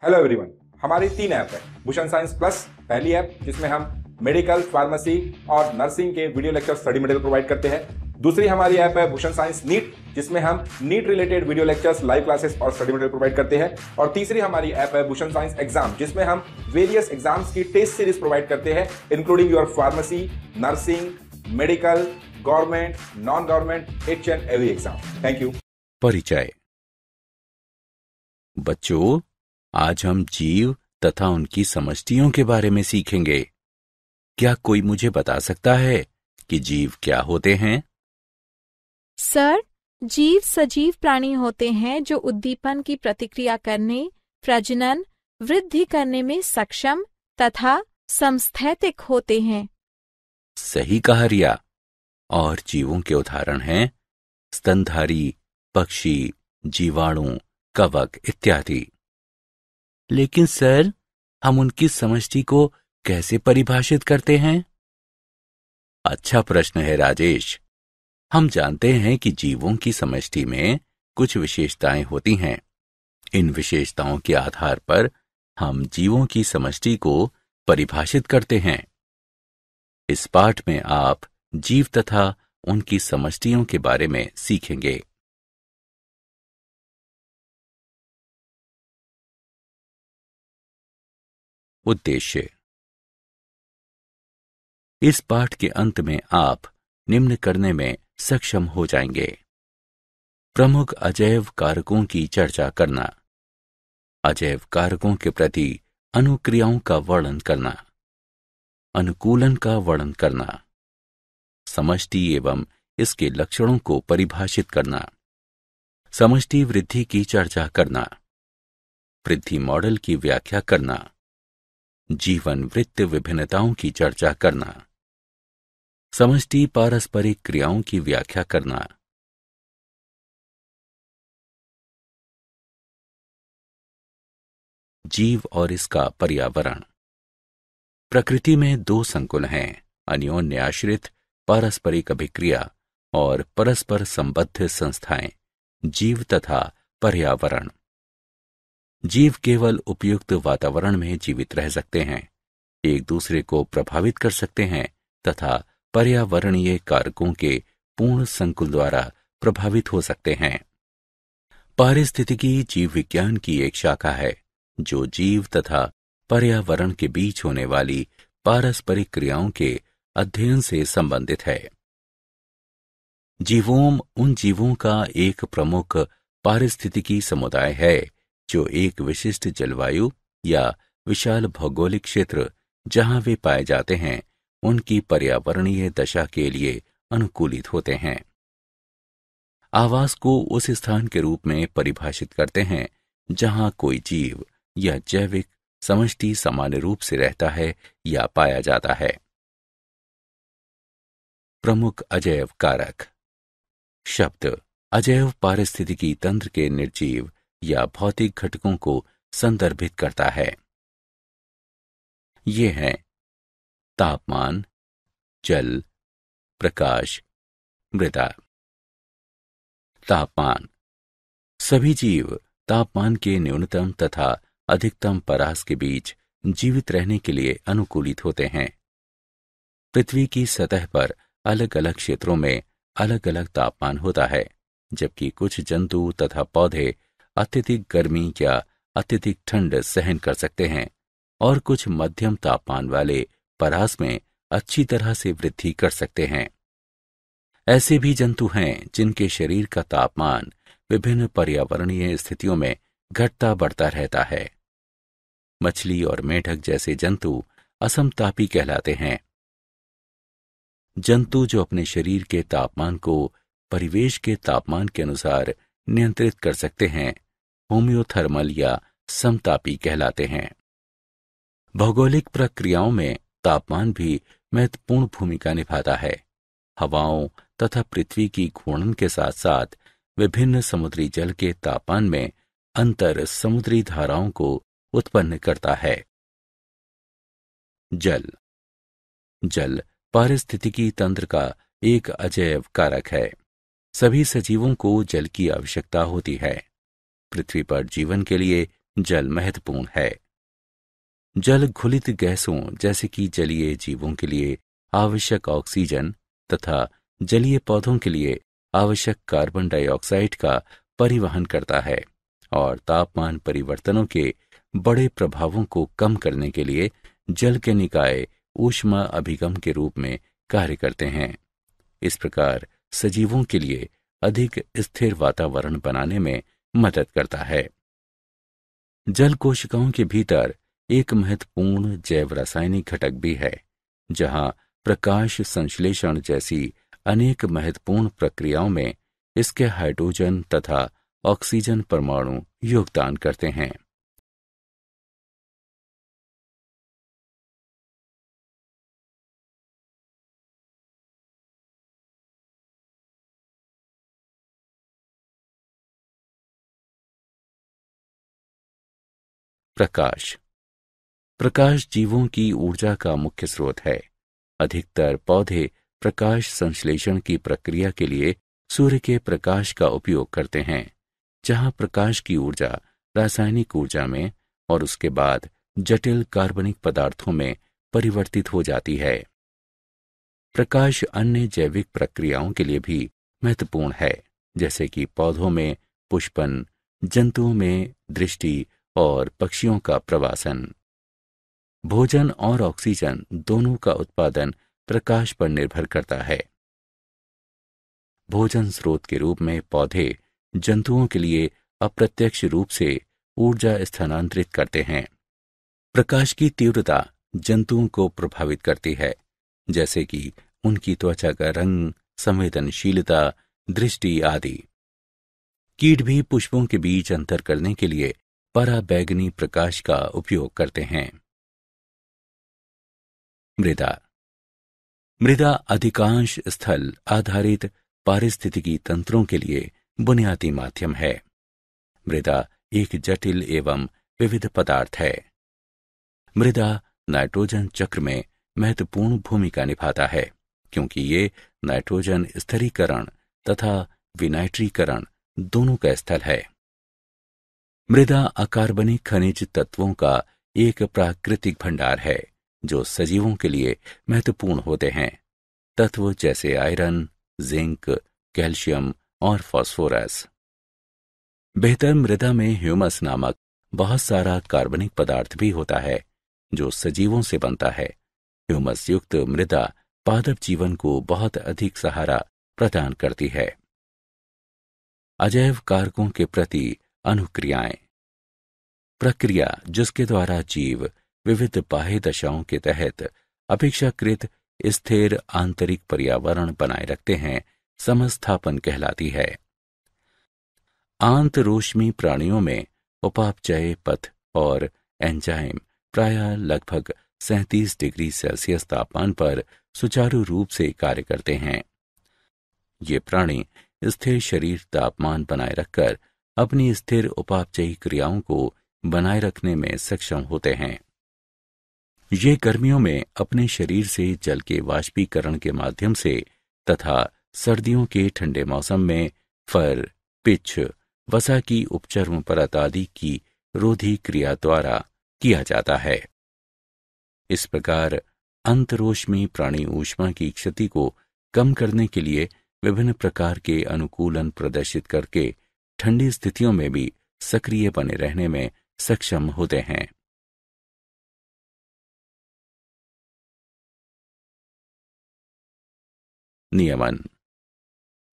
Hello everyone. हमारी 3 app है। Bhushan science plus पहली ऐप जिसमें हम मेडिकल, फार्मेसी और नर्सिंग के video lecture study material provide करते हैं। दूसरी हमारी ऐप है भूषण साइंस नीट, जिसमें हम NEET related video lectures, live classes और स्टडी मटेरियल प्रोवाइड करते हैं। और तीसरी हमारी ऐप है भूषण साइंस एग्जाम, जिसमें हम वेरियस एग्जाम्स की टेस्ट सीरीज प्रोवाइड करते हैं, including your pharmacy, nursing, medical, government, non government, each and every exam. Thank you. परिचय। बच्चों, आज हम जीव तथा उनकी समष्टियों के बारे में सीखेंगे। क्या कोई मुझे बता सकता है कि जीव क्या होते हैं? सर, जीव सजीव प्राणी होते हैं जो उद्दीपन की प्रतिक्रिया करने, प्रजनन, वृद्धि करने में सक्षम तथा समस्थैतिक होते हैं। सही कहा रिया। और जीवों के उदाहरण हैं स्तनधारी, पक्षी, जीवाणु, कवक इत्यादि। लेकिन सर, हम उनकी समष्टि को कैसे परिभाषित करते हैं? अच्छा प्रश्न है राजेश। हम जानते हैं कि जीवों की समष्टि में कुछ विशेषताएं होती हैं। इन विशेषताओं के आधार पर हम जीवों की समष्टि को परिभाषित करते हैं। इस पाठ में आप जीव तथा उनकी समष्टियों के बारे में सीखेंगे। उद्देश्य। इस पाठ के अंत में आप निम्न करने में सक्षम हो जाएंगे: प्रमुख अजैव कारकों की चर्चा करना, अजैव कारकों के प्रति अनुक्रियाओं का वर्णन करना, अनुकूलन का वर्णन करना, समष्टि एवं इसके लक्षणों को परिभाषित करना, समष्टि वृद्धि की चर्चा करना, वृद्धि मॉडल की व्याख्या करना, जीवन वृत्त विभिन्नताओं की चर्चा करना, समष्टि पारस्परिक क्रियाओं की व्याख्या करना। जीव और इसका पर्यावरण। प्रकृति में दो संकुल हैं: अन्योन्य आश्रित पारस्परिक अभिक्रिया और परस्पर संबद्ध संस्थाएं, जीव तथा पर्यावरण। जीव केवल उपयुक्त वातावरण में जीवित रह सकते हैं, एक दूसरे को प्रभावित कर सकते हैं तथा पर्यावरणीय कारकों के पूर्ण संकुल द्वारा प्रभावित हो सकते हैं। पारिस्थितिकी जीव विज्ञान की एक शाखा है जो जीव तथा पर्यावरण के बीच होने वाली पारस्परिक क्रियाओं के अध्ययन से संबंधित है। जीवोम उन जीवों का एक प्रमुख पारिस्थितिकी समुदाय है जो एक विशिष्ट जलवायु या विशाल भौगोलिक क्षेत्र जहां वे पाए जाते हैं उनकी पर्यावरणीय दशा के लिए अनुकूलित होते हैं। आवास को उस स्थान के रूप में परिभाषित करते हैं जहां कोई जीव या जैविक समष्टि सामान्य रूप से रहता है या पाया जाता है। प्रमुख अजैव कारक। शब्द अजैव पारिस्थितिकी तंत्र के निर्जीव या भौतिक घटकों को संदर्भित करता है। ये हैं तापमान, जल, प्रकाश, मृदा। तापमान। सभी जीव तापमान के न्यूनतम तथा अधिकतम परास के बीच जीवित रहने के लिए अनुकूलित होते हैं। पृथ्वी की सतह पर अलग अलग क्षेत्रों में अलग अलग तापमान होता है, जबकि कुछ जंतु तथा पौधे अत्यधिक गर्मी या अत्यधिक ठंड सहन कर सकते हैं और कुछ मध्यम तापमान वाले परास में अच्छी तरह से वृद्धि कर सकते हैं। ऐसे भी जंतु हैं जिनके शरीर का तापमान विभिन्न पर्यावरणीय स्थितियों में घटता बढ़ता रहता है। मछली और मेढक जैसे जंतु असमतापी कहलाते हैं। जंतु जो अपने शरीर के तापमान को परिवेश के तापमान के अनुसार नियंत्रित कर सकते हैं होम्योथर्मल या समतापी कहलाते हैं। भौगोलिक प्रक्रियाओं में तापमान भी महत्वपूर्ण भूमिका निभाता है। हवाओं तथा पृथ्वी की घूर्णन के साथ साथ विभिन्न समुद्री जल के तापमान में अंतर समुद्री धाराओं को उत्पन्न करता है। जल। जल पारिस्थितिकी तंत्र का एक अजैव कारक है। सभी सजीवों को जल की आवश्यकता होती है। पृथ्वी पर जीवन के लिए जल महत्वपूर्ण है। जल घुलित गैसों जैसे कि जलीय जीवों के लिए आवश्यक ऑक्सीजन तथा जलीय पौधों के लिए आवश्यक कार्बन डाइऑक्साइड का परिवहन करता है और तापमान परिवर्तनों के बड़े प्रभावों को कम करने के लिए जल के निकाय ऊष्मा अभिगम के रूप में कार्य करते हैं। इस प्रकार सजीवों के लिए अधिक स्थिर वातावरण बनाने में मदद करता है। जल कोशिकाओं के भीतर एक महत्वपूर्ण जैव रासायनिक घटक भी है, जहां प्रकाश संश्लेषण जैसी अनेक महत्वपूर्ण प्रक्रियाओं में इसके हाइड्रोजन तथा ऑक्सीजन परमाणु योगदान करते हैं। प्रकाश प्रकाश जीवों की ऊर्जा का मुख्य स्रोत है। अधिकतर पौधे प्रकाश संश्लेषण की प्रक्रिया के लिए सूर्य के प्रकाश का उपयोग करते हैं, जहां प्रकाश की ऊर्जा रासायनिक ऊर्जा में और उसके बाद जटिल कार्बनिक पदार्थों में परिवर्तित हो जाती है। प्रकाश अन्य जैविक प्रक्रियाओं के लिए भी महत्वपूर्ण है, जैसे कि पौधों में पुष्पन, जंतुओं में दृष्टि और पक्षियों का प्रवासन। भोजन और ऑक्सीजन दोनों का उत्पादन प्रकाश पर निर्भर करता है। भोजन स्रोत के रूप में पौधे जंतुओं के लिए अप्रत्यक्ष रूप से ऊर्जा स्थानांतरित करते हैं। प्रकाश की तीव्रता जंतुओं को प्रभावित करती है, जैसे कि उनकी त्वचा का रंग, संवेदनशीलता, दृष्टि आदि। कीट भी पुष्पों के बीच अंतर करने के लिए पराबैंगनी प्रकाश का उपयोग करते हैं। मृदा मृदा अधिकांश स्थल आधारित पारिस्थितिकी तंत्रों के लिए बुनियादी माध्यम है। मृदा एक जटिल एवं विविध पदार्थ है। मृदा नाइट्रोजन चक्र में महत्वपूर्ण भूमिका निभाता है, क्योंकि ये नाइट्रोजन स्थिरीकरण तथा विनाइट्रीकरण दोनों का स्थल है। मृदा अकार्बनिक खनिज तत्वों का एक प्राकृतिक भंडार है, जो सजीवों के लिए महत्वपूर्ण होते हैं। तत्व जैसे आयरन, जिंक, कैल्शियम और फास्फोरस। बेहतर मृदा में ह्यूमस नामक बहुत सारा कार्बनिक पदार्थ भी होता है, जो सजीवों से बनता है। ह्यूमस युक्त मृदा पादप जीवन को बहुत अधिक सहारा प्रदान करती है। अजैव कारकों के प्रति अनुक्रियाएं प्रक्रिया जिसके द्वारा जीव विविध बाह्य दशाओं के तहत अपेक्षाकृत स्थिर आंतरिक पर्यावरण बनाए रखते हैं, समस्थापन कहलाती है। आंतरोष्मी प्राणियों में उपापचय पथ और एंजाइम प्रायः लगभग 37 डिग्री सेल्सियस तापमान पर सुचारू रूप से कार्य करते हैं। ये प्राणी स्थिर शरीर तापमान बनाए रखकर अपनी स्थिर उपापचयी क्रियाओं को बनाए रखने में सक्षम होते हैं। ये गर्मियों में अपने शरीर से जल के वाष्पीकरण के माध्यम से तथा सर्दियों के ठंडे मौसम में फर, पिच, वसा की उपचर्म परत आदि की रोधी क्रिया द्वारा किया जाता है। इस प्रकार अंतरोष्मी प्राणी ऊष्मा की क्षति को कम करने के लिए विभिन्न प्रकार के अनुकूलन प्रदर्शित करके ठंडी स्थितियों में भी सक्रिय बने रहने में सक्षम होते हैं। नियमन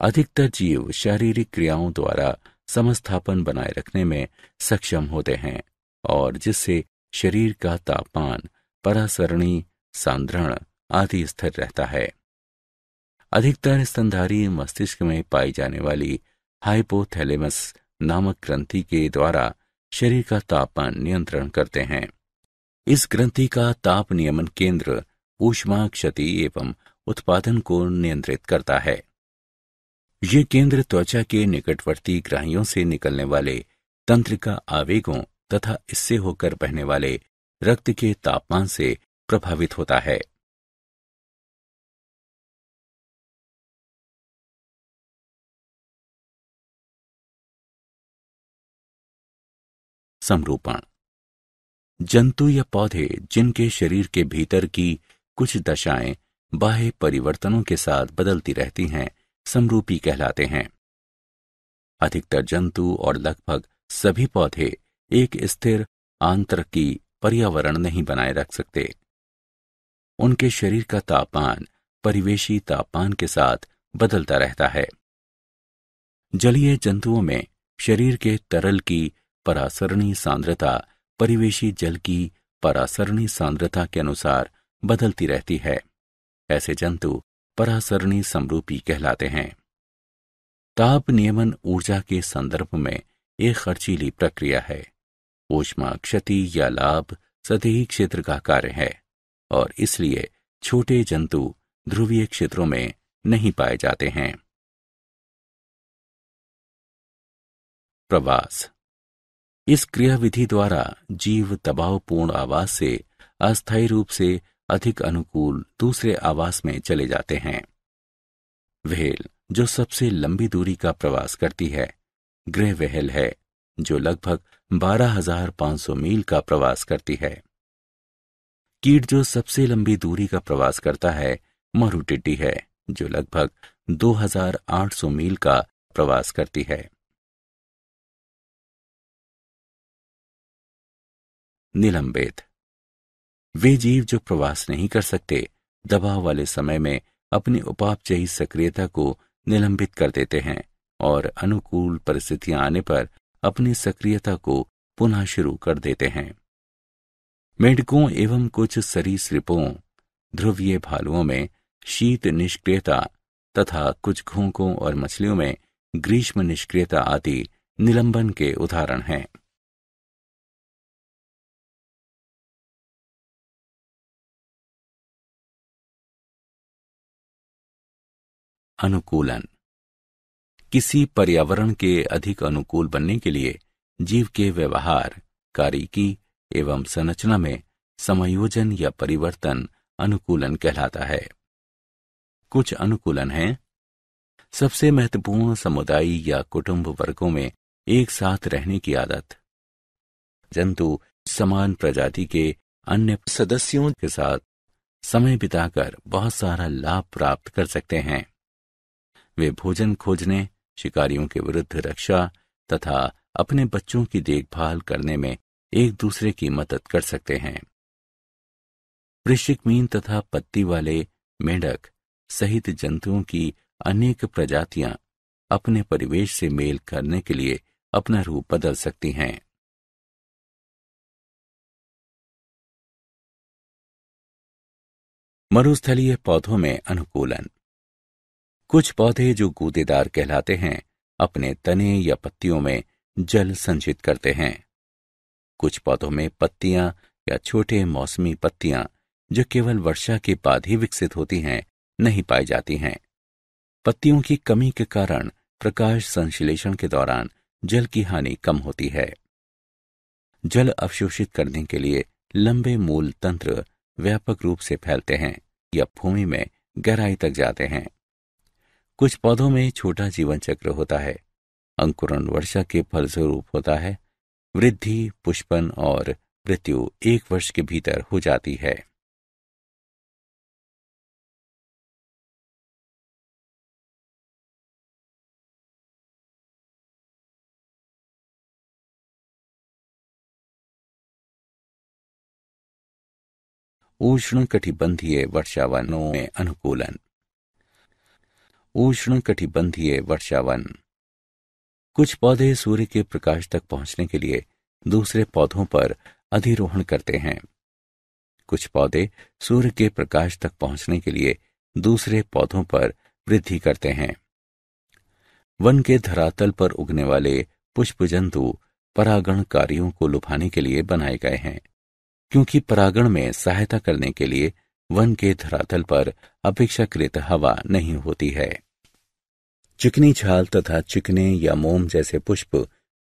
अधिकतर जीव शारीरिक क्रियाओं द्वारा समस्थापन बनाए रखने में सक्षम होते हैं, और जिससे शरीर का तापमान, परासरणी, सांद्रण आदि स्थिर रहता है। अधिकतर स्तनधारी मस्तिष्क में पाई जाने वाली हाइपोथैलेमस नामक ग्रंथि के द्वारा शरीर का तापमान नियंत्रण करते हैं। इस ग्रंथि का ताप नियमन केंद्र ऊष्मा क्षति एवं उत्पादन को नियंत्रित करता है। ये केंद्र त्वचा के निकटवर्ती ग्राहियों से निकलने वाले तंत्रिका आवेगों तथा इससे होकर बहने वाले रक्त के तापमान से प्रभावित होता है। समरूपण। जंतु या पौधे जिनके शरीर के भीतर की कुछ दशाएं बाह्य परिवर्तनों के साथ बदलती रहती हैं, समरूपी कहलाते हैं। अधिकतर जंतु और लगभग सभी पौधे एक स्थिर आंतरिकी पर्यावरण नहीं बनाए रख सकते। उनके शरीर का तापमान परिवेशी तापमान के साथ बदलता रहता है। जलीय जंतुओं में शरीर के तरल की परासरणी सांद्रता परिवेशी जल की परासरणी सांद्रता के अनुसार बदलती रहती है। ऐसे जंतु परासरणी समरूपी कहलाते हैं। ताप नियमन ऊर्जा के संदर्भ में एक खर्चीली प्रक्रिया है। ऊष्मा क्षति या लाभ सतही क्षेत्र का कार्य है और इसलिए छोटे जंतु ध्रुवीय क्षेत्रों में नहीं पाए जाते हैं। प्रवास। इस क्रियाविधि द्वारा जीव दबावपूर्ण आवास से अस्थायी रूप से अधिक अनुकूल दूसरे आवास में चले जाते हैं। व्हेल जो सबसे लंबी दूरी का प्रवास करती है, ग्रे व्हेल है जो लगभग 12,500 मील का प्रवास करती है। कीट जो सबसे लंबी दूरी का प्रवास करता है, मरुटिड्डी है जो लगभग 2,800 मील का प्रवास करती है। निलंबित। वे जीव जो प्रवास नहीं कर सकते, दबाव वाले समय में अपनी उपापचयी सक्रियता को निलंबित कर देते हैं और अनुकूल परिस्थितियां आने पर अपनी सक्रियता को पुनः शुरू कर देते हैं। मेंढकों एवं कुछ सरीसृपों, ध्रुवीय भालुओं में शीत निष्क्रियता तथा कुछ घोंघों और मछलियों में ग्रीष्म निष्क्रियता आदि निलंबन के उदाहरण हैं। अनुकूलन। किसी पर्यावरण के अधिक अनुकूल बनने के लिए जीव के व्यवहार, कार्यकी एवं संरचना में समायोजन या परिवर्तन अनुकूलन कहलाता है। कुछ अनुकूलन हैं। सबसे महत्वपूर्ण समुदाय या कुटुंब वर्गों में एक साथ रहने की आदत। जंतु समान प्रजाति के अन्य सदस्यों के साथ समय बिताकर बहुत सारा लाभ प्राप्त कर सकते हैं। वे भोजन खोजने, शिकारियों के विरुद्ध रक्षा तथा अपने बच्चों की देखभाल करने में एक दूसरे की मदद कर सकते हैं। वृश्चिक मीन तथा पत्ती वाले मेंढक सहित जंतुओं की अनेक प्रजातियां अपने परिवेश से मेल करने के लिए अपना रूप बदल सकती हैं। मरुस्थलीय पौधों में अनुकूलन। कुछ पौधे जो गूदेदार कहलाते हैं, अपने तने या पत्तियों में जल संचित करते हैं। कुछ पौधों में पत्तियां या छोटे मौसमी पत्तियां जो केवल वर्षा के बाद ही विकसित होती हैं, नहीं पाई जाती हैं। पत्तियों की कमी के कारण प्रकाश संश्लेषण के दौरान जल की हानि कम होती है। जल अवशोषित करने के लिए लंबे मूल तंत्र व्यापक रूप से फैलते हैं या भूमि में गहराई तक जाते हैं। कुछ पौधों में छोटा जीवन चक्र होता है। अंकुरण वर्षा के फलस्वरूप होता है। वृद्धि, पुष्पन और मृत्यु 1 वर्ष के भीतर हो जाती है। उष्णकटिबंधीय वर्षावनों में अनुकूलन। उष्णकटिबंधीय वर्षावन। कुछ पौधे सूर्य के प्रकाश तक पहुंचने के लिए दूसरे पौधों पर अधिरोहण करते हैं। कुछ पौधे सूर्य के प्रकाश तक पहुंचने के लिए दूसरे पौधों पर वृद्धि करते हैं। वन के धरातल पर उगने वाले पुष्प जंतु परागणकारियों को लुभाने के लिए बनाए गए हैं, क्योंकि परागण में सहायता करने के लिए वन के धरातल पर अपेक्षाकृत हवा नहीं होती है। चिकनी छाल तथा चिकने या मोम जैसे पुष्प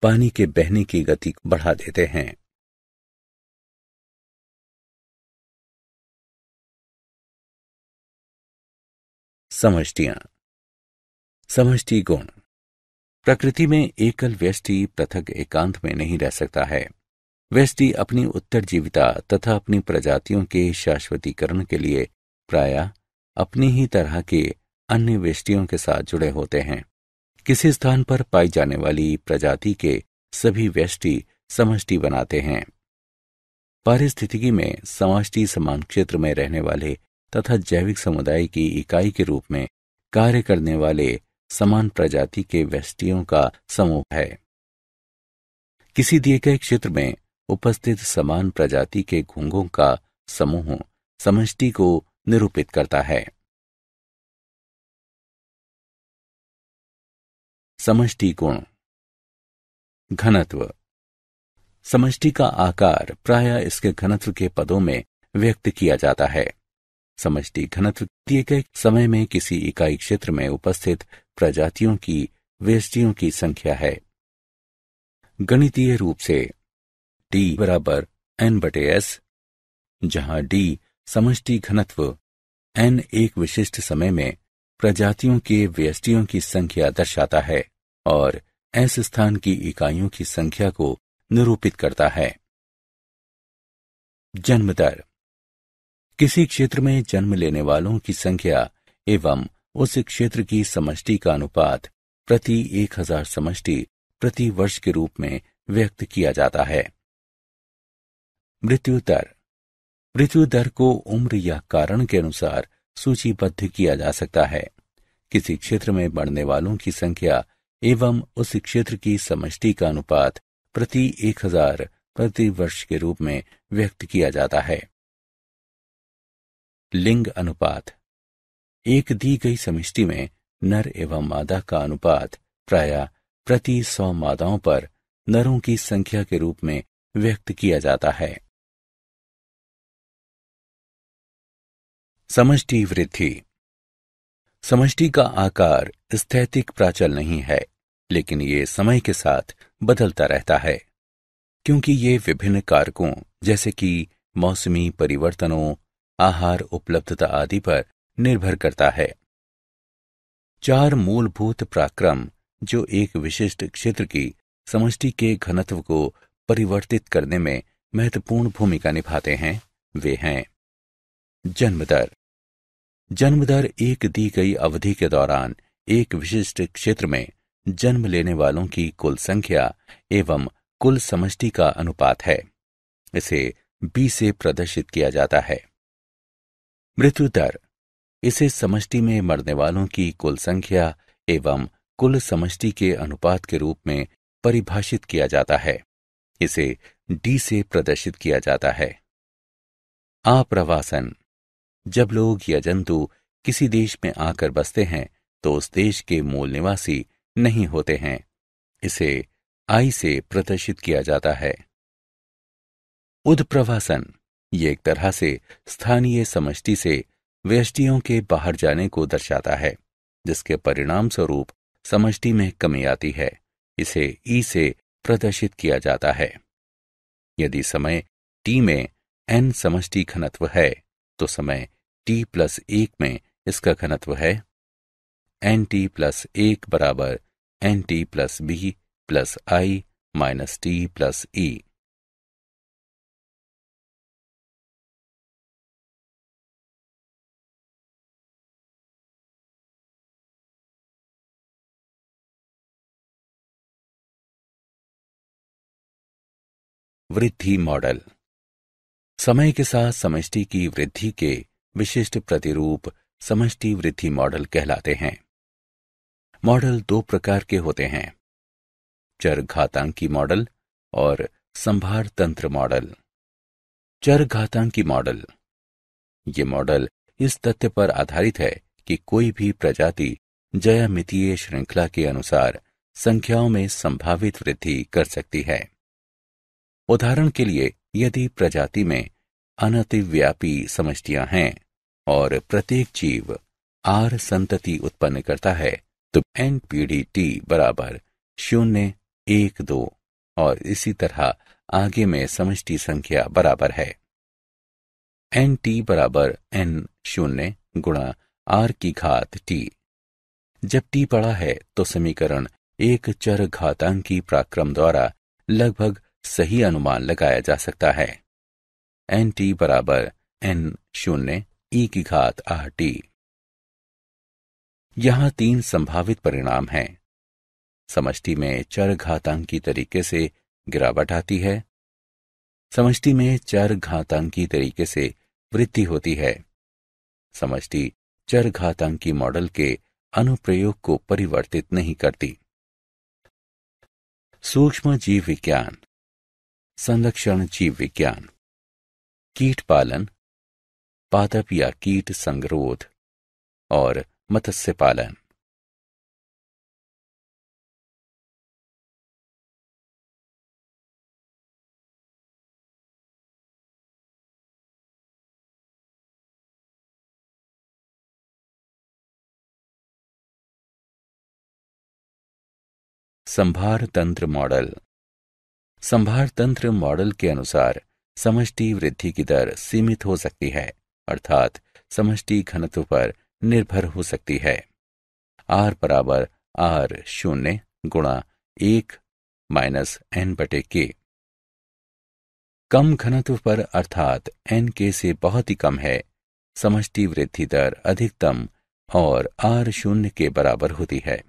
पानी के बहने की गति बढ़ा देते हैं। समष्टियां। समष्टि गुण। प्रकृति में एकल व्यष्टि पृथक एकांत में नहीं रह सकता है। व्यष्टि अपनी उत्तरजीविता तथा अपनी प्रजातियों के शाश्वतीकरण के लिए प्रायः अपनी ही तरह के अन्य व्यष्टियों के साथ जुड़े होते हैं। किसी स्थान पर पाई जाने वाली प्रजाति के सभी व्यष्टि समष्टि बनाते हैं। पारिस्थितिकी में समष्टि समान क्षेत्र में रहने वाले तथा जैविक समुदाय की इकाई के रूप में कार्य करने वाले समान प्रजाति के व्यष्टियों का समूह है। किसी दिए गए क्षेत्र में उपस्थित समान प्रजाति के घोंघों का समूह समष्टि को निरूपित करता है। समष्टि गुण। घनत्व। समष्टि का आकार प्रायः इसके घनत्व के पदों में व्यक्त किया जाता है। समष्टि घनत्व दिए गए समय में किसी इकाई क्षेत्र में उपस्थित प्रजातियों की व्यष्टियों की संख्या है। गणितीय रूप से D बराबर N/S, जहां D समष्टि घनत्व N एक विशिष्ट समय में प्रजातियों के व्यष्टियों की संख्या दर्शाता है और S स्थान की इकाइयों की संख्या को निरूपित करता है। जन्म दर। किसी क्षेत्र में जन्म लेने वालों की संख्या एवं उस क्षेत्र की समष्टि का अनुपात प्रति 1000 समष्टि प्रति वर्ष के रूप में व्यक्त किया जाता है। मृत्यु दर। मृत्यु दर को उम्र या कारण के अनुसार सूचीबद्ध किया जा सकता है। किसी क्षेत्र में बढ़ने वालों की संख्या एवं उस क्षेत्र की समष्टि का अनुपात प्रति 1000 प्रति वर्ष के रूप में व्यक्त किया जाता है। लिंग अनुपात। एक दी गई समष्टि में नर एवं मादा का अनुपात प्रायः प्रति 100 मादाओं पर नरों की संख्या के रूप में व्यक्त किया जाता है। समष्टि वृद्धि। समष्टि का आकार स्थैतिक प्राचल नहीं है, लेकिन ये समय के साथ बदलता रहता है, क्योंकि ये विभिन्न कारकों जैसे कि मौसमी परिवर्तनों, आहार उपलब्धता आदि पर निर्भर करता है। 4 मूलभूत पराक्रम जो एक विशिष्ट क्षेत्र की समष्टि के घनत्व को परिवर्तित करने में महत्वपूर्ण भूमिका निभाते हैं, वे हैं। जन्म दर। जन्म दर एक दी गई अवधि के दौरान एक विशिष्ट क्षेत्र में जन्म लेने वालों की कुल संख्या एवं कुल समष्टि का अनुपात है। इसे B से प्रदर्शित किया जाता है। मृत्यु दर। इसे समष्टि में मरने वालों की कुल संख्या एवं कुल समष्टि के अनुपात के रूप में परिभाषित किया जाता है। इसे D से प्रदर्शित किया जाता है। आप्रवासन। जब लोग या जंतु किसी देश में आकर बसते हैं तो उस देश के मूल निवासी नहीं होते हैं। इसे I से प्रदर्शित किया जाता है। उद्प्रवासन। ये एक तरह से स्थानीय समष्टि से व्यष्टियों के बाहर जाने को दर्शाता है, जिसके परिणाम स्वरूप समष्टि में कमी आती है। इसे E से प्रदर्शित किया जाता है। यदि समय T में N समष्टि घनत्व है तो समय T+1 में इसका घनत्व है NT+1 बराबर NT+B + I - T+E। वृद्धि मॉडल। समय के साथ समष्टि की वृद्धि के विशिष्ट प्रतिरूप समष्टि वृद्धि मॉडल कहलाते हैं। मॉडल 2 प्रकार के होते हैं, चरघातांकी मॉडल और संभार तंत्र मॉडल। चरघातांकी मॉडल। ये मॉडल इस तथ्य पर आधारित है कि कोई भी प्रजाति ज्यामितीय श्रृंखला के अनुसार संख्याओं में संभावित वृद्धि कर सकती है। उदाहरण के लिए, यदि प्रजाति में अनतिव्यापी समष्टियां हैं और प्रत्येक जीव R संतति उत्पन्न करता है तो NPDT बराबर 0, 1, 2 और इसी तरह आगे में समष्टि संख्या बराबर है। NT बराबर N0 गुणा R की घात T। जब T बड़ा है तो समीकरण एक चरघातांकी पराक्रम द्वारा लगभग सही अनुमान लगाया जा सकता है। NT बराबर N0 e⁻RT। यहां 3 संभावित परिणाम हैं। समष्टि में चर घातांकी तरीके से गिरावट आती है, समष्टि में चर घातांकी तरीके से वृद्धि होती है, समष्टि चर घातांकी मॉडल के अनुप्रयोग को परिवर्तित नहीं करती। सूक्ष्म जीव विज्ञान, संरक्षण जीव विज्ञान, कीट पालन, पादप या कीट संगरोध और मत्स्य पालन। संभार तंत्र मॉडल। संभार तंत्र मॉडल के अनुसार समष्टि वृद्धि की दर सीमित हो सकती है, अर्थात समष्टि घनत्व पर निर्भर हो सकती है। R बराबर R0 गुणा 1 - N/K। कम घनत्व पर अर्थात Nk से बहुत ही कम है, समष्टि वृद्धि दर अधिकतम और R0 के बराबर होती है।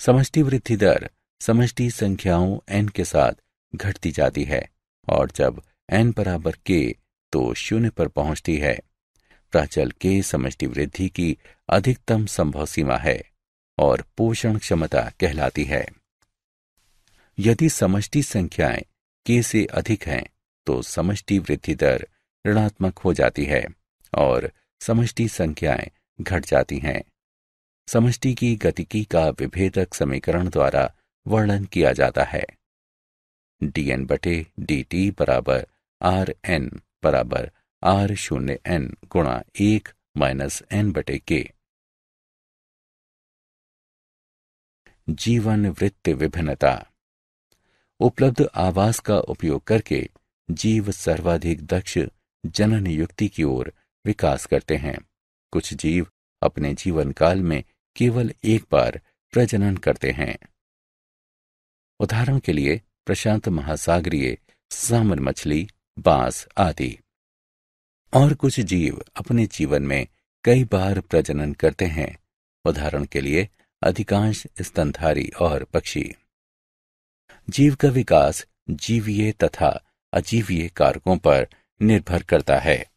समष्टि वृद्धि दर समष्टि संख्याओं n के साथ घटती जाती है और जब n बराबर k तो 0 पर पहुंचती है। प्राचल k समष्टि वृद्धि की अधिकतम संभव सीमा है और पोषण क्षमता कहलाती है। यदि समष्टि संख्याएं k से अधिक हैं तो समष्टि वृद्धि दर ऋणात्मक हो जाती है और समष्टि संख्याएं घट जाती हैं। समष्टि की गतिकी का विभेदक समीकरण द्वारा वर्णन किया जाता है। dN/dt बराबर Rn बराबर R0n गुणा 1 - N/K। जीवन वृत्त विभिन्नता। उपलब्ध आवास का उपयोग करके जीव सर्वाधिक दक्ष जनन युक्ति की ओर विकास करते हैं। कुछ जीव अपने जीवन काल में केवल एक बार प्रजनन करते हैं। उदाहरण के लिए प्रशांत महासागरीय सामन मछली, बांस आदि। और कुछ जीव अपने जीवन में कई बार प्रजनन करते हैं। उदाहरण के लिए अधिकांश स्तनधारी और पक्षी। जीव का विकास जीवीय तथा अजीवीय कारकों पर निर्भर करता है।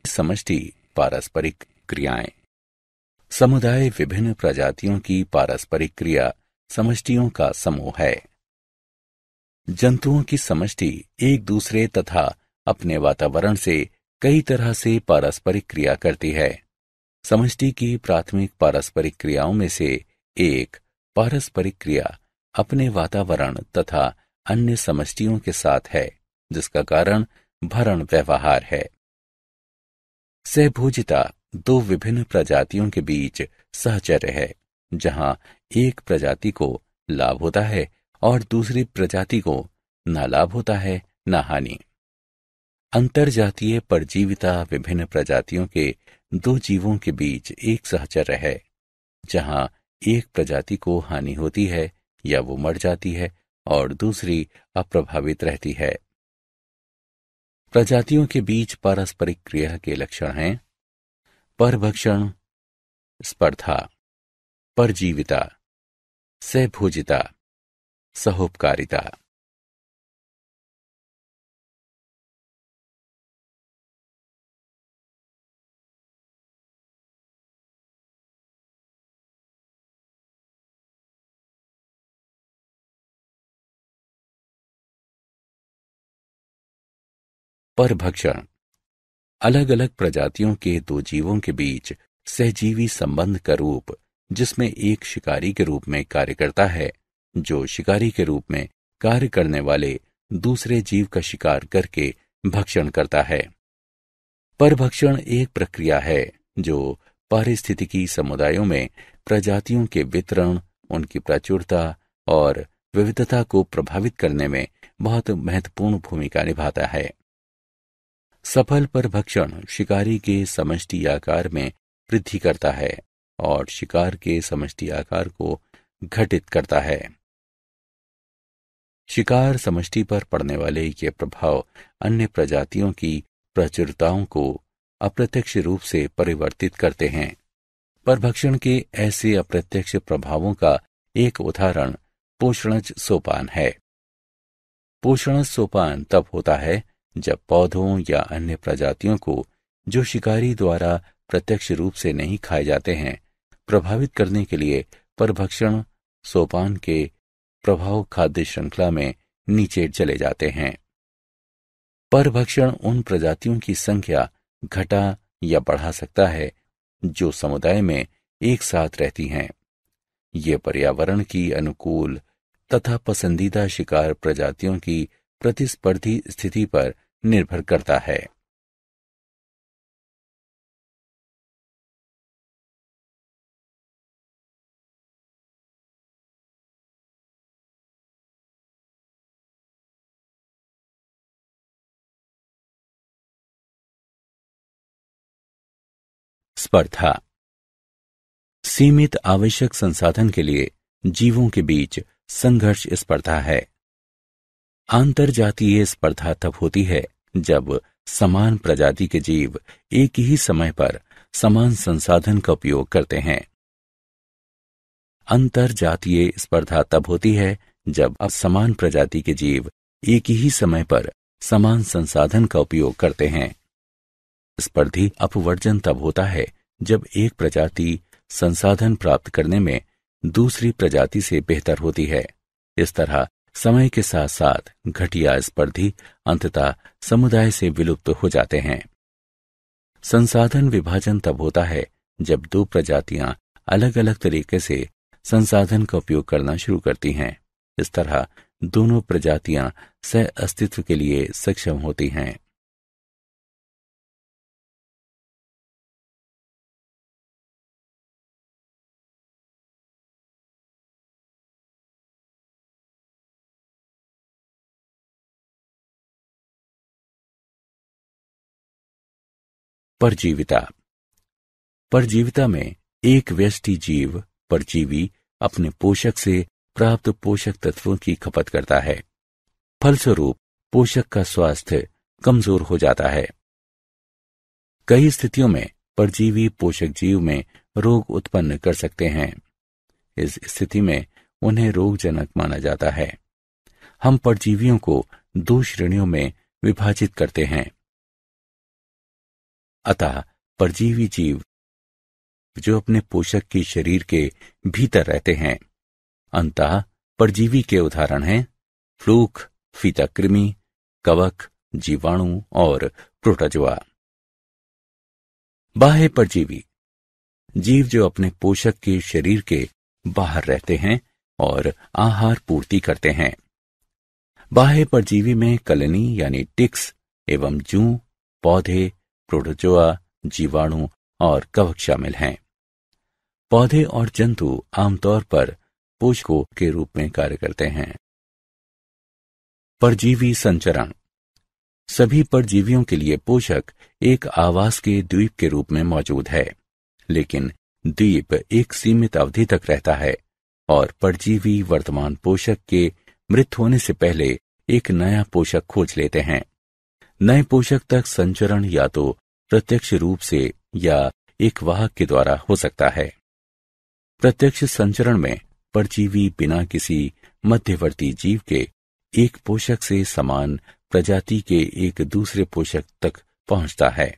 समष्टि पारस्परिक क्रियाएं। समुदाय विभिन्न प्रजातियों की पारस्परिक क्रिया समष्टियों का समूह है। जंतुओं की समष्टि एक दूसरे तथा अपने वातावरण से कई तरह से पारस्परिक क्रिया करती है। समष्टि की प्राथमिक पारस्परिक क्रियाओं में से एक पारस्परिक क्रिया अपने वातावरण तथा अन्य समष्टियों के साथ है, जिसका कारण भरण व्यवहार है। सहभोजिता दो विभिन्न प्रजातियों के बीच सहचर्य है, जहां एक प्रजाति को लाभ होता है और दूसरी प्रजाति को न लाभ होता है न हानि। अंतरजातीय परजीविता विभिन्न प्रजातियों के दो जीवों के बीच एक सहचर्य है, जहां एक प्रजाति को हानि होती है या वो मर जाती है और दूसरी अप्रभावित रहती है। प्रजातियों के बीच पारस्परिक क्रिया के लक्षण हैं परभक्षण, स्पर्धा, परजीविता, सहभोजिता, सहोपकारिता। परभक्षण अलग अलग प्रजातियों के दो जीवों के बीच सहजीवी संबंध का रूप, जिसमें एक शिकारी के रूप में कार्य करता है जो शिकारी के रूप में कार्य करने वाले दूसरे जीव का शिकार करके भक्षण करता है। परभक्षण एक प्रक्रिया है जो पारिस्थितिकी समुदायों में प्रजातियों के वितरण, उनकी प्रचुरता और विविधता को प्रभावित करने में बहुत महत्वपूर्ण भूमिका निभाता है। सफल परभक्षण शिकारी के समष्टि आकार में वृद्धि करता है और शिकार के समष्टि आकार को घटित करता है। शिकार समष्टि पर पड़ने वाले ये प्रभाव अन्य प्रजातियों की प्रचुरताओं को अप्रत्यक्ष रूप से परिवर्तित करते हैं। परभक्षण के ऐसे अप्रत्यक्ष प्रभावों का एक उदाहरण पोषणज सोपान है। पोषणज सोपान तब होता है जब पौधों या अन्य प्रजातियों को, जो शिकारी द्वारा प्रत्यक्ष रूप से नहीं खाए जाते हैं, प्रभावित करने के लिए परभक्षण सोपान के प्रभाव खाद्य श्रृंखला में नीचे चले जाते हैं। परभक्षण उन प्रजातियों की संख्या घटा या बढ़ा सकता है जो समुदाय में एक साथ रहती हैं। ये पर्यावरण की अनुकूल तथा पसंदीदा शिकार प्रजातियों की प्रतिस्पर्धी स्थिति पर निर्भर करता है। स्पर्धा सीमित आवश्यक संसाधन के लिए जीवों के बीच संघर्ष स्पर्धा है। आंतरजातीय स्पर्धा तब होती है जब समान प्रजाति के जीव एक ही समय पर समान संसाधन का उपयोग करते हैं। अंतरजातीय स्पर्धा तब होती है जब असमान प्रजाति के जीव एक ही समय पर समान संसाधन का उपयोग करते हैं। स्पर्धी अपवर्जन तब होता है जब एक प्रजाति संसाधन प्राप्त करने में दूसरी प्रजाति से बेहतर होती है। इस तरह समय के साथ साथ घटिया स्पर्धी अंततः समुदाय से विलुप्त हो जाते हैं। संसाधन विभाजन तब होता है जब दो प्रजातियां अलग अलग तरीके से संसाधन का उपयोग करना शुरू करती हैं। इस तरह दोनों प्रजातियां सह अस्तित्व के लिए सक्षम होती हैं। परजीविता परजीविता में एक व्यष्टि जीव परजीवी अपने पोषक से प्राप्त पोषक तत्वों की खपत करता है। फलस्वरूप पोषक का स्वास्थ्य कमजोर हो जाता है। कई स्थितियों में परजीवी पोषक जीव में रोग उत्पन्न कर सकते हैं। इस स्थिति में उन्हें रोगजनक माना जाता है। हम परजीवियों को दो श्रेणियों में विभाजित करते हैं। अतः परजीवी जीव जो अपने पोषक के शरीर के भीतर रहते हैं। अंतः परजीवी के उदाहरण हैं फ्लूक, फीता कृमि, कवक, जीवाणु और प्रोटोजोआ। बाह्य परजीवी जीव जो अपने पोषक के शरीर के बाहर रहते हैं और आहार पूर्ति करते हैं। बाह्य परजीवी में कलनी यानी टिक्स एवं जूं, पौधे, प्रोटोजोआ, जीवाणु और कवक शामिल हैं। पौधे और जंतु आमतौर पर पोषकों के रूप में कार्य करते हैं। परजीवी संचरण सभी परजीवियों के लिए पोषक एक आवास के द्वीप के रूप में मौजूद है, लेकिन द्वीप एक सीमित अवधि तक रहता है और परजीवी वर्तमान पोषक के मृत होने से पहले एक नया पोषक खोज लेते हैं। नए पोषक तक संचरण या तो प्रत्यक्ष रूप से या एक वाहक के द्वारा हो सकता है। प्रत्यक्ष संचरण में परजीवी बिना किसी मध्यवर्ती जीव के एक पोषक से समान प्रजाति के एक दूसरे पोषक तक पहुंचता है।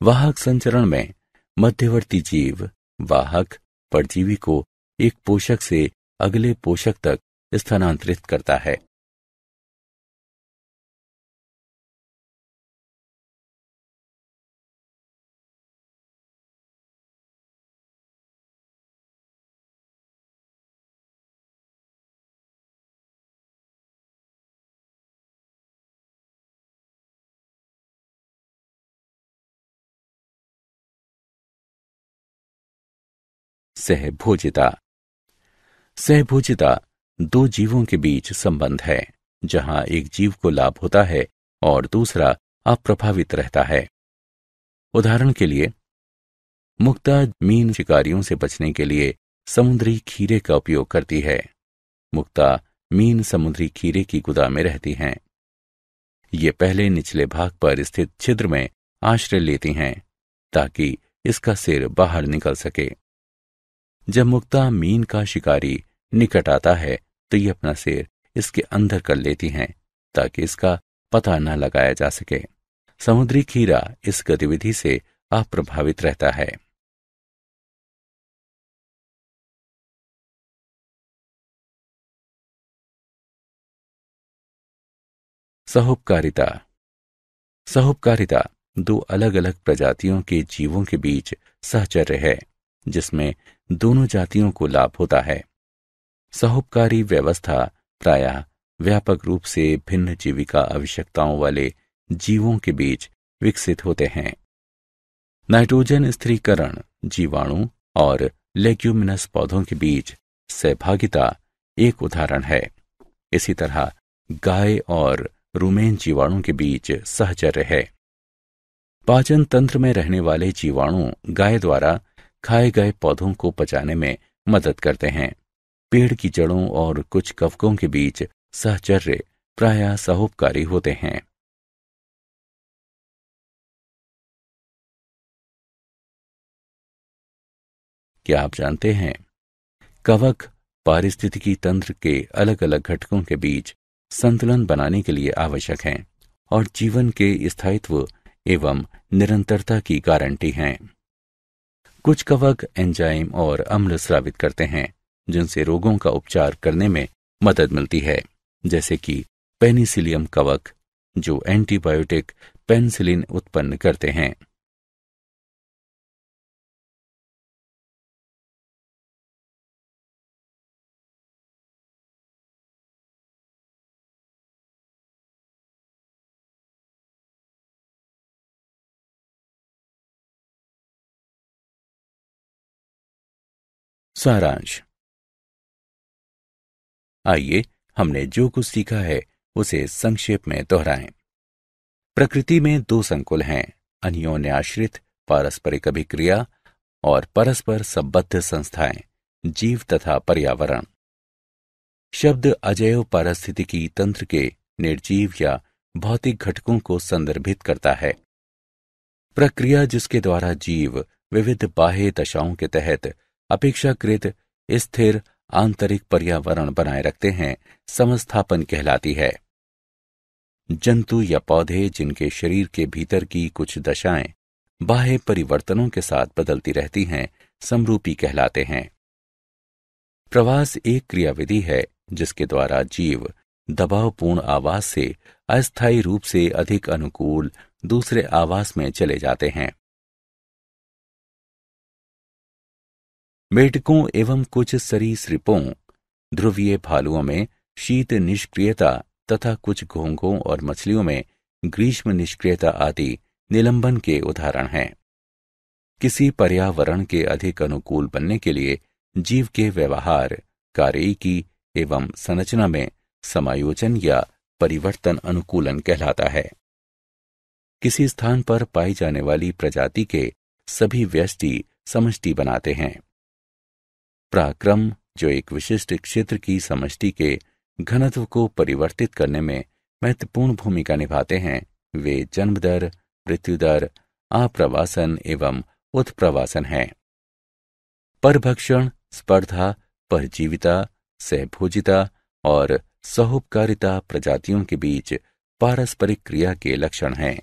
वाहक संचरण में मध्यवर्ती जीव वाहक परजीवी को एक पोषक से अगले पोषक तक स्थानांतरित करता है। सहभोजिता सहभोजिता दो जीवों के बीच संबंध है, जहां एक जीव को लाभ होता है और दूसरा अप्रभावित रहता है। उदाहरण के लिए, मुक्ता मीन शिकारियों से बचने के लिए समुद्री खीरे का उपयोग करती है। मुक्ता मीन समुद्री खीरे की गुदा में रहती हैं। ये पहले निचले भाग पर स्थित छिद्र में आश्रय लेती हैं ताकि इसका सिर बाहर निकल सके। जब मुक्ता मीन का शिकारी निकट आता है तो ये अपना सिर इसके अंदर कर लेती हैं ताकि इसका पता न लगाया जा सके। समुद्री खीरा इस गतिविधि से अप्रभावित रहता है। सहोपकारिता। सहोपकारिता दो अलग अलग प्रजातियों के जीवों के बीच सहचर्य है जिसमें दोनों जातियों को लाभ होता है। सहोपकारी व्यवस्था प्रायः व्यापक रूप से भिन्न जीविका आवश्यकताओं वाले जीवों के बीच विकसित होते हैं। नाइट्रोजन स्थिरीकरण जीवाणु और लेग्यूमिनस पौधों के बीच सहभागिता एक उदाहरण है। इसी तरह गाय और रूमेन जीवाणु के बीच सहचर्य है। पाचन तंत्र में रहने वाले जीवाणु गाय द्वारा खाए गए पौधों को पचाने में मदद करते हैं। पेड़ की जड़ों और कुछ कवकों के बीच सहचर्य प्रायः सहोपकारी होते हैं। क्या आप जानते हैं, कवक पारिस्थितिकी तंत्र के अलग अलग घटकों के बीच संतुलन बनाने के लिए आवश्यक हैं और जीवन के स्थायित्व एवं निरंतरता की गारंटी हैं। कुछ कवक एंजाइम और अम्ल स्रावित करते हैं जिनसे रोगों का उपचार करने में मदद मिलती है, जैसे कि पेनिसिलियम कवक जो एंटीबायोटिक पेनिसिलिन उत्पन्न करते हैं। सारांश। आइए हमने जो कुछ सीखा है उसे संक्षेप में दोहराएं। प्रकृति में दो संकुल हैं, अन्योन्याश्रित पारस्परिक अभिक्रिया और परस्पर संबद्ध संस्थाएं, जीव तथा पर्यावरण। शब्द अजैव पारिस्थितिकी तंत्र के निर्जीव या भौतिक घटकों को संदर्भित करता है। प्रक्रिया जिसके द्वारा जीव विविध बाह्य दशाओं के तहत अपेक्षाकृत स्थिर आंतरिक पर्यावरण बनाए रखते हैं, समस्थापन कहलाती है। जंतु या पौधे जिनके शरीर के भीतर की कुछ दशाएं बाह्य परिवर्तनों के साथ बदलती रहती हैं, समरूपी कहलाते हैं। प्रवास एक क्रियाविधि है जिसके द्वारा जीव दबावपूर्ण आवास से अस्थायी रूप से अधिक अनुकूल दूसरे आवास में चले जाते हैं। मेढकों एवं कुछ सरीसृपों, ध्रुवीय भालुओं में शीत निष्क्रियता तथा कुछ घोंघों और मछलियों में ग्रीष्म निष्क्रियता आदि निलंबन के उदाहरण हैं। किसी पर्यावरण के अधिक अनुकूल बनने के लिए जीव के व्यवहार, कार्यकी एवं संरचना में समायोजन या परिवर्तन अनुकूलन कहलाता है। किसी स्थान पर पाई जाने वाली प्रजाति के सभी व्यष्टि समष्टि बनाते हैं। पराक्रम जो एक विशिष्ट क्षेत्र की समष्टि के घनत्व को परिवर्तित करने में महत्वपूर्ण भूमिका निभाते हैं, वे जन्म दर, मृत्यु दर, आप्रवासन एवं उत्प्रवासन हैं। परभक्षण, स्पर्धा, परजीविता, सहभोजिता और सहोपकारिता प्रजातियों के बीच पारस्परिक क्रिया के लक्षण हैं।